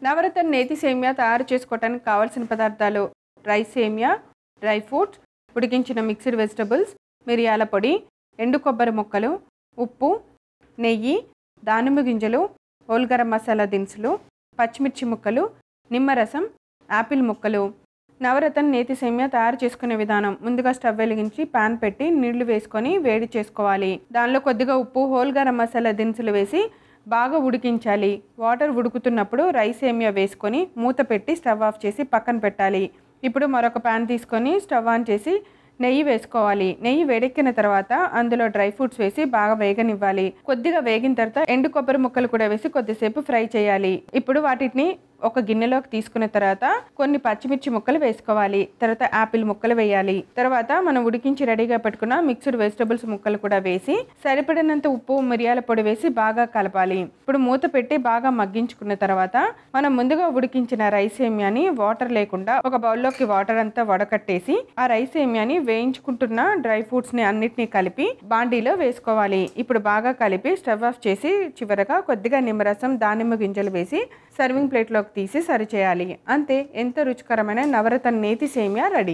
నవరత్న నేతి సేమియా తయారు చేసుకోవడానికి కావాల్సిన పదార్థాలు: రైస్ సేమియా, డ్రై ఫ్రూట్స్, ఉడికించిన మిక్స్డ్ వెజిటబుల్స్, మిరియాల పొడి, ఎండు కొబ్బరి ముక్కలు, ఉప్పు, నెయ్యి, దానిమ్మ గింజలు, హోల్ గరం మసాలా దినుసులు, పచ్చిమిర్చి ముక్కలు, నిమ్మరసం, యాపిల్ ముక్కలు. నవరత్న నేతి సేమియా తయారు చేసుకునే విధానం: ముందుగా స్టవ్ వెలిగించి పాన్ పెట్టి నీళ్లు వేసుకొని వేడి చేసుకోవాలి. దానిలో కొద్దిగా ఉప్పు, హోల్ గరం మసాలా దినుసులు వేసి బాగా ఉడికించాలి. వాటర్ ఉడుకుతున్నప్పుడు రైస్ సేమియా వేసుకొని మూత పెట్టి స్టవ్ ఆఫ్ చేసి పక్కన పెట్టాలి. ఇప్పుడు మరొక పాన్ తీసుకొని స్టవ్ ఆన్ చేసి నెయ్యి వేసుకోవాలి. నెయ్యి వేడెక్కిన తర్వాత అందులో డ్రై ఫ్రూట్స్ వేసి బాగా వేగనివ్వాలి. కొద్దిగా వేగిన తర్వాత ఎండు కొబ్బరి ముక్కలు కూడా వేసి కొద్దిసేపు ఫ్రై చేయాలి. ఇప్పుడు వాటిని ఒక గిన్నెలోకి తీసుకున్న తర్వాత కొన్ని పచ్చిమిర్చి ముక్కలు వేసుకోవాలి. తర్వాత యాపిల్ ముక్కలు వేయాలి. తర్వాత మనం ఉడికించి రెడీగా పెట్టుకున్న మిక్స్డ్ వెజిటబుల్స్ ముక్కలు కూడా వేసి సరిపడినంత ఉప్పు, మిరియాల పొడి వేసి బాగా కలపాలి. ఇప్పుడు మూత పెట్టి బాగా మగ్గించుకున్న తర్వాత మనం ముందుగా ఉడికించిన రైస్ సేమియాని వాటర్ లేకుండా ఒక బౌల్లోకి వాటర్ అంతా వడకట్టేసి ఆ రైస్ సేమియాని వేయించుకుంటున్న డ్రై ఫ్రూట్స్ ని అన్నిటినీ కలిపి బాండీలో వేసుకోవాలి. ఇప్పుడు బాగా కలిపి స్టవ్ ఆఫ్ చేసి చివరగా కొద్దిగా నిమ్మరసం, దానిమ్మ గింజలు వేసి సర్వింగ్ ప్లేట్లోకి తీసి సర్వ్ చేయాలి. అంతే, ఎంతో రుచికరమైన నవరత్న నేతి సేమియా రెడీ.